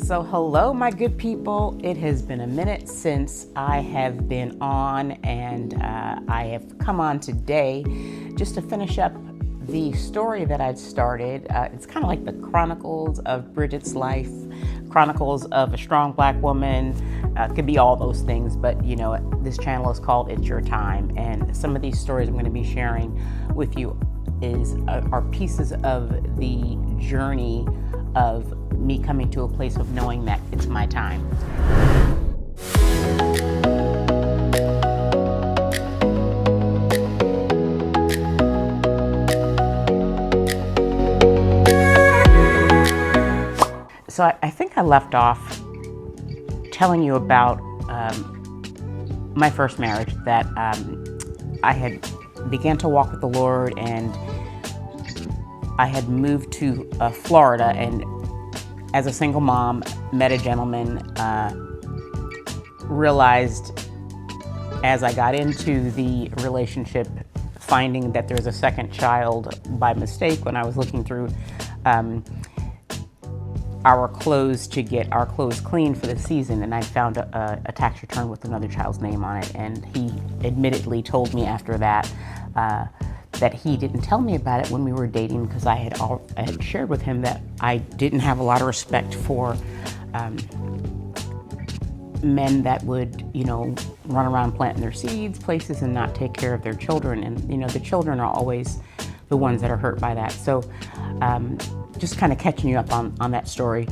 So hello, my good people. It has been a minute since I have been on, and I have come on today just to finish up the story that I'd started. It's kind of like the chronicles of Bridget's life, chronicles of a strong Black woman. Could be all those things, but you know, this channel is called It's Your Time, and some of these stories I'm going to be sharing with you are pieces of the journey of me coming to a place of knowing that it's my time. So I think I left off telling you about my first marriage, that I had began to walk with the Lord, and I had moved to Florida, and as a single mom, met a gentleman, realized as I got into the relationship, finding that there was a second child by mistake when I was looking through our clothes to get our clothes clean for the season, and I found a tax return with another child's name on it, and he admittedly told me after that that he didn't tell me about it when we were dating, because I had shared with him that I didn't have a lot of respect for men that would, you know, run around planting their seeds places and not take care of their children. And, you know, the children are always the ones that are hurt by that. So just kind of catching you up on that story.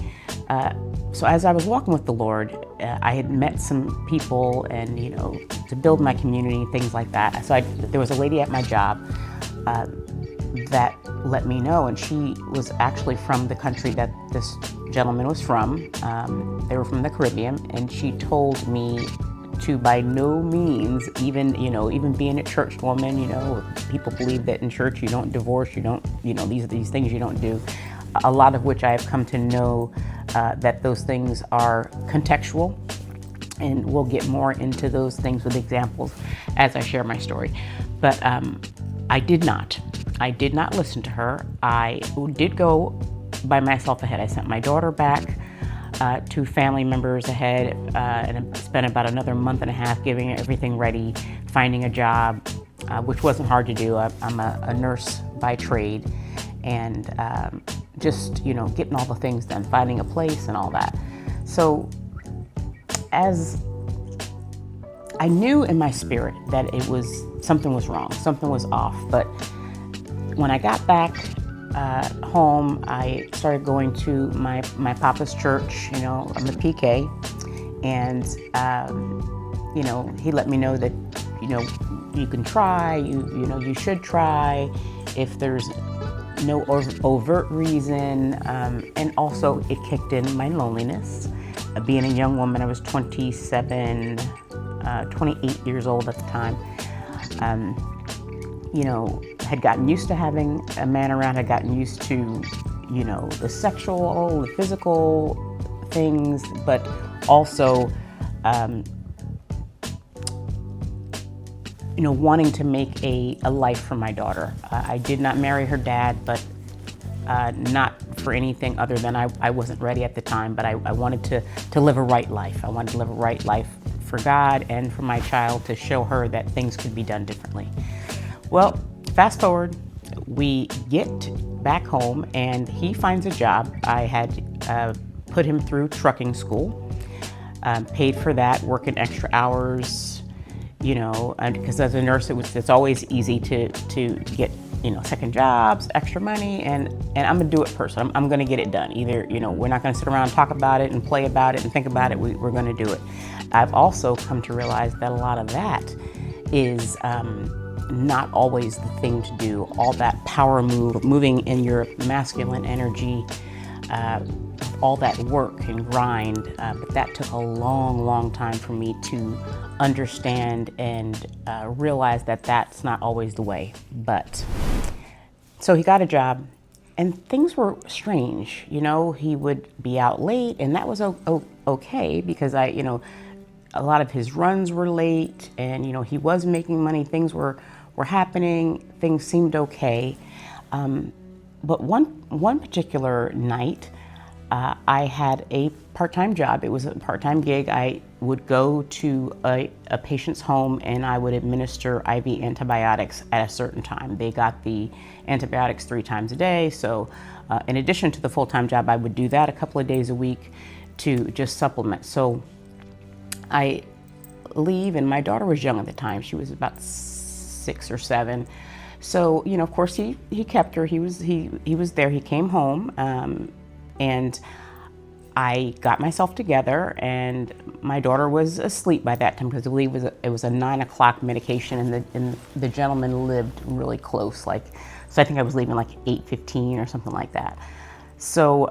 So as I was walking with the Lord, I had met some people, and, you know, to build my community, things like that. So there was a lady at my job that let me know, and she was actually from the country that this gentleman was from. They were from the Caribbean, and she told me to by no means, even being a church woman, you know, people believe that in church you don't divorce, you don't, you know, these things you don't do. A lot of which I have come to know that those things are contextual, and we'll get more into those things with examples as I share my story. But I did not listen to her. I did go by myself ahead. I sent my daughter back to family members ahead, and spent about another month and a half getting everything ready, finding a job, which wasn't hard to do. I'm a nurse by trade, and just, you know, getting all the things done, finding a place and all that. So as I knew in my spirit that something was wrong, something was off. But when I got back home, I started going to my papa's church. You know, I'm a PK, and you know, he let me know that, you know, you can try, you should try if there's no overt reason, and also it kicked in my loneliness. Being a young woman, I was 28 years old at the time. You know, had gotten used to having a man around, had gotten used to, you know, the sexual, the physical things, but also, you know, wanting to make a life for my daughter. I did not marry her dad, but not for anything other than I wasn't ready at the time, but I wanted to live a right life. I wanted to live a right life for God and for my child, to show her that things could be done differently. Well, fast forward, we get back home, and he finds a job. I had put him through trucking school, paid for that, working extra hours, you know, because as a nurse, it's always easy to get, you know, second jobs, extra money, and I'm a do it person. I'm going to get it done. Either, you know, we're not going to sit around and talk about it and play about it and think about it. We're going to do it. I've also come to realize that a lot of that is not always the thing to do. All that power moving in your masculine energy, all that work and grind, but that took a long, long time for me to understand and realize that that's not always the way. But so he got a job, and things were strange. You know, he would be out late, and that was okay, because you know, a lot of his runs were late, and, you know, he was making money. Things were happening. Things seemed okay. But one particular night, I had a part-time job. It was a part-time gig. I would go to a patient's home and I would administer IV antibiotics at a certain time. They got the antibiotics 3 times a day. So in addition to the full-time job, I would do that a couple of days a week to just supplement. So I leave, and my daughter was young at the time. She was about 6 or 7. So, you know, of course he kept her. He was there. He came home, and I got myself together, and my daughter was asleep by that time because I believe it was a 9 o'clock medication, and the gentleman lived really close. So I think I was leaving like 8:15 or something like that. So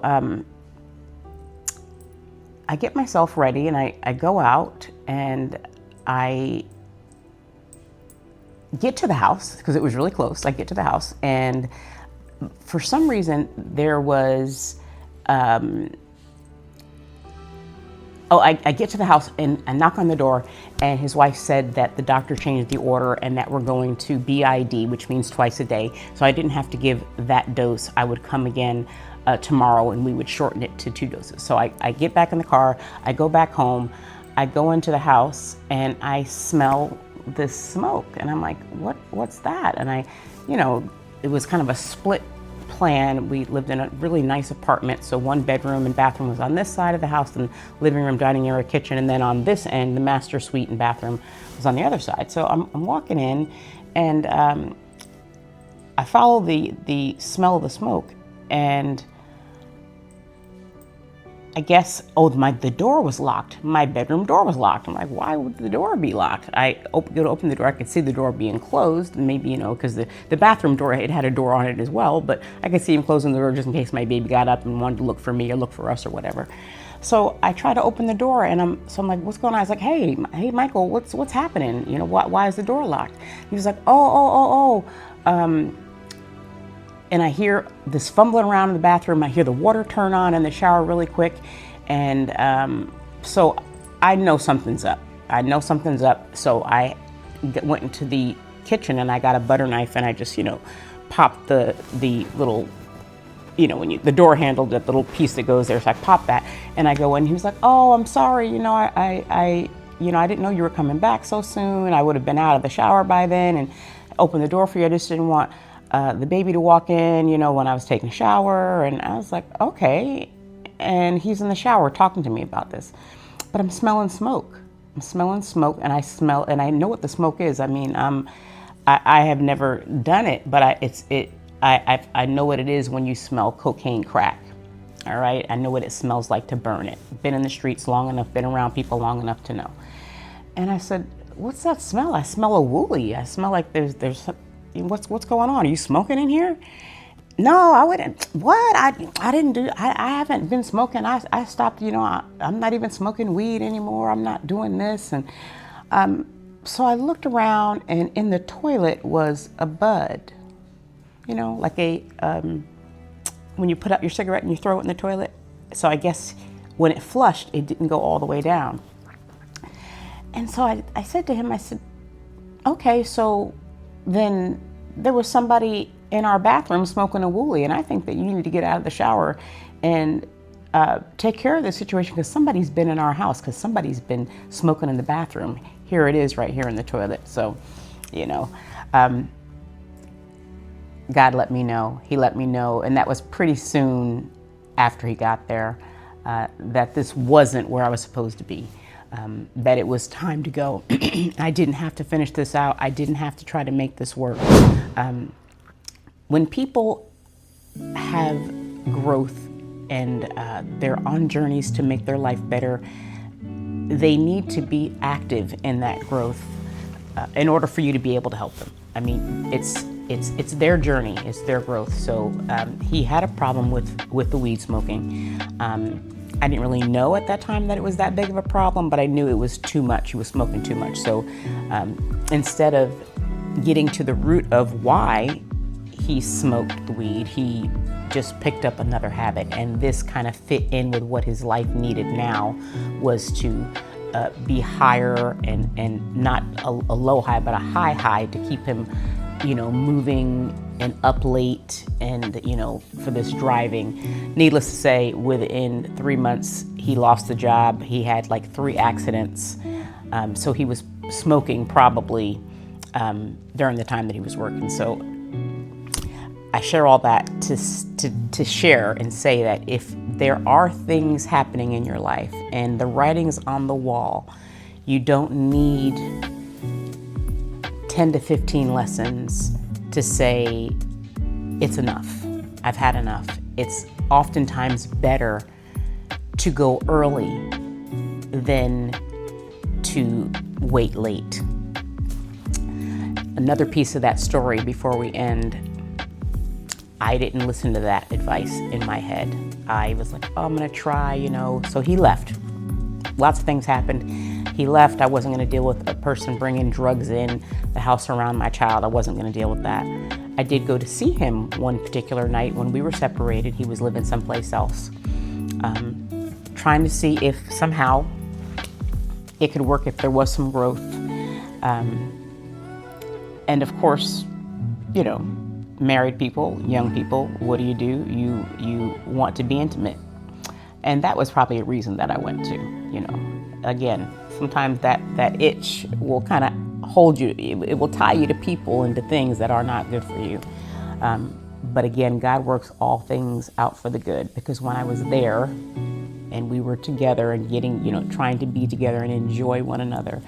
I get myself ready and I go out and I get to the house because it was really close. I get to the house and for some reason there was, I get to the house and I knock on the door and his wife said that the doctor changed the order and that we're going to BID, which means twice a day. So I didn't have to give that dose. I would come again tomorrow and we would shorten it to 2 doses. So I get back in the car, I go back home, I go into the house and I smell this smoke and I'm like, what's that? And it was kind of a split plan. We lived in a really nice apartment. So 1 bedroom and bathroom was on this side of the house and living room, dining area, kitchen. And then on this end, the master suite and bathroom was on the other side. So I'm walking in and I follow the smell of the smoke and I guess, the door was locked. My bedroom door was locked. I'm like, why would the door be locked? I go to open the door. I could see the door being closed. Maybe, because the bathroom door, it had a door on it as well, but I could see him closing the door just in case my baby got up and wanted to look for me or look for us or whatever. So I try to open the door and I'm like, what's going on? I was like, hey, Michael, what's happening? Why is the door locked? He was like, and I hear this fumbling around in the bathroom. I hear the water turn on in the shower really quick. And so I know something's up. So I went into the kitchen and I got a butter knife and I just, popped the little, when the door handle, that little piece that goes there. So I popped that and I go in. He was like, oh, I'm sorry. I didn't know you were coming back so soon. I would have been out of the shower by then and opened the door for you. I just didn't want the baby to walk in, when I was taking a shower. And I was like, okay. And he's in the shower talking to me about this. But I'm smelling smoke. And I know what the smoke is. I mean, I have never done it, but I know what it is when you smell cocaine crack. All right. I know what it smells like to burn it. Been in the streets long enough, been around people long enough to know. And I said, what's that smell? I smell a woolly. I smell like there's what's going on? Are you smoking in here? No, I wouldn't. What? I didn't do. I haven't been smoking. I stopped. I'm not even smoking weed anymore. I'm not doing this. And so I looked around, and in the toilet was a bud. Like when you put out your cigarette and you throw it in the toilet. So I guess when it flushed, it didn't go all the way down. And so I said to him, I said, okay, so then there was somebody in our bathroom smoking a wooly, and I think that you need to get out of the shower and take care of the situation because somebody's been in our house, because somebody's been smoking in the bathroom. Here it is right here in the toilet. So, God let me know. He let me know, and that was pretty soon after he got there, that this wasn't where I was supposed to be. That it was time to go. I didn't have to finish this out. I didn't have to try to make this work. When people have growth and they're on journeys to make their life better, they need to be active in that growth in order for you to be able to help them. I mean, it's their journey, it's their growth. So he had a problem with the weed smoking. I didn't really know at that time that it was that big of a problem, but I knew it was too much. He was smoking too much. So instead of getting to the root of why he smoked the weed, he just picked up another habit. And this kind of fit in with what his life needed now, was to be higher and not a low high, but a high to keep him, moving and up late and, for this driving. Needless to say, within 3 months, he lost the job. He had like 3 accidents. So he was smoking probably during the time that he was working. So I share all that to share and say that if there are things happening in your life and the writing's on the wall, you don't need 10 to 15 lessons to say, it's enough. I've had enough. It's oftentimes better to go early than to wait late. Another piece of that story before we end, I didn't listen to that advice in my head. I was like, oh, I'm gonna try, So he left. Lots of things happened. He left. I wasn't gonna deal with a person bringing drugs in the house around my child. I wasn't gonna deal with that. I did go to see him one particular night when we were separated. He was living someplace else. Trying to see if somehow it could work, if there was some growth. And of course, married people, young people, what do? You want to be intimate. And that was probably a reason that I went to, Again, sometimes that itch will kind of hold you. It will tie you to people and to things that are not good for you. But again, God works all things out for the good, because when I was there and we were together and getting, trying to be together and enjoy one another,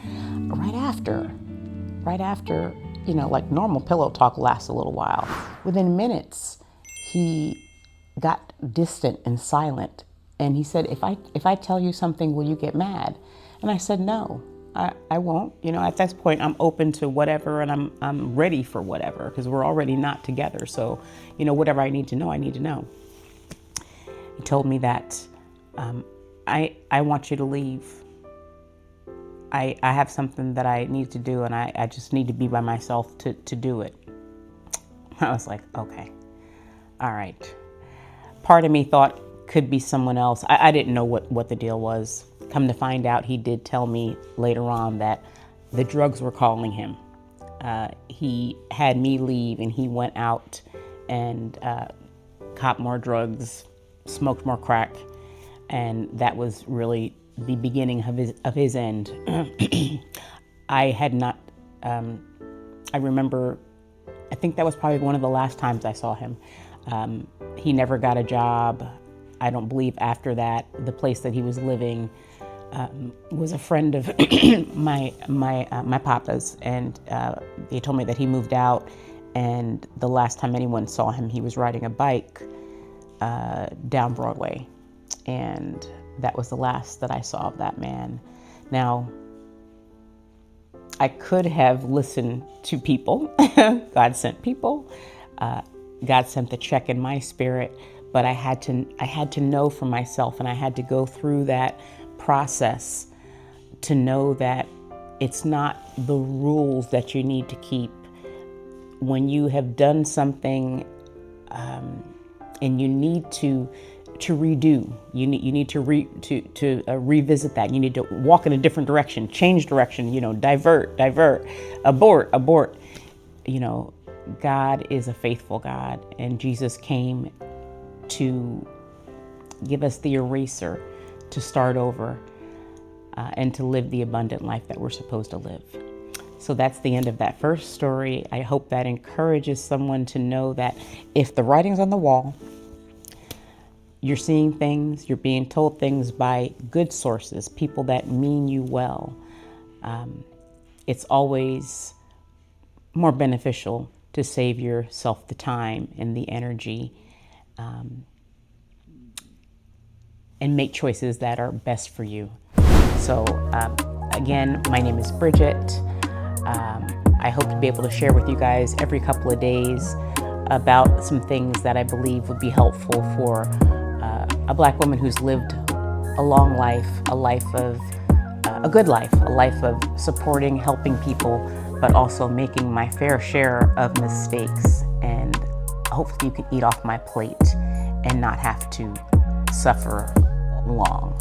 right after, like normal pillow talk lasts a little while. Within minutes, he got distant and silent. And he said, if I tell you something, will you get mad? And I said, no, I won't. At this point, I'm open to whatever, and I'm ready for whatever, because we're already not together. So, whatever I need to know, I need to know. He told me that I want you to leave. I have something that I need to do, and I just need to be by myself to do it. I was like, okay, all right. Part of me thought could be someone else. I didn't know what the deal was. Come to find out, he did tell me later on that the drugs were calling him. He had me leave, and he went out and copped more drugs, smoked more crack, and that was really the beginning of his end. I had not. I remember. I think that was probably one of the last times I saw him. He never got a job. I don't believe after that. The place that he was living was a friend of my papa's, and they told me that he moved out. And the last time anyone saw him, he was riding a bike down Broadway, and that was the last that I saw of that man. Now, I could have listened to people. God sent people. God sent the check in my spirit, but I had to know for myself, and I had to go through that process to know that it's not the rules that you need to keep. When you have done something and you need to redo, you need to revisit that. You need to walk in a different direction, change direction, divert, abort. God is a faithful God, and Jesus came to give us the eraser to start over and to live the abundant life that we're supposed to live. So that's the end of that first story. I hope that encourages someone to know that if the writing's on the wall, you're seeing things, you're being told things by good sources, people that mean you well, it's always more beneficial to save yourself the time and the energy and make choices that are best for you. So again, my name is Bridget. I hope to be able to share with you guys every couple of days about some things that I believe would be helpful for a Black woman who's lived a long life, a good life, a life of supporting, helping people, but also making my fair share of mistakes. And hopefully you can eat off my plate and not have to suffer long.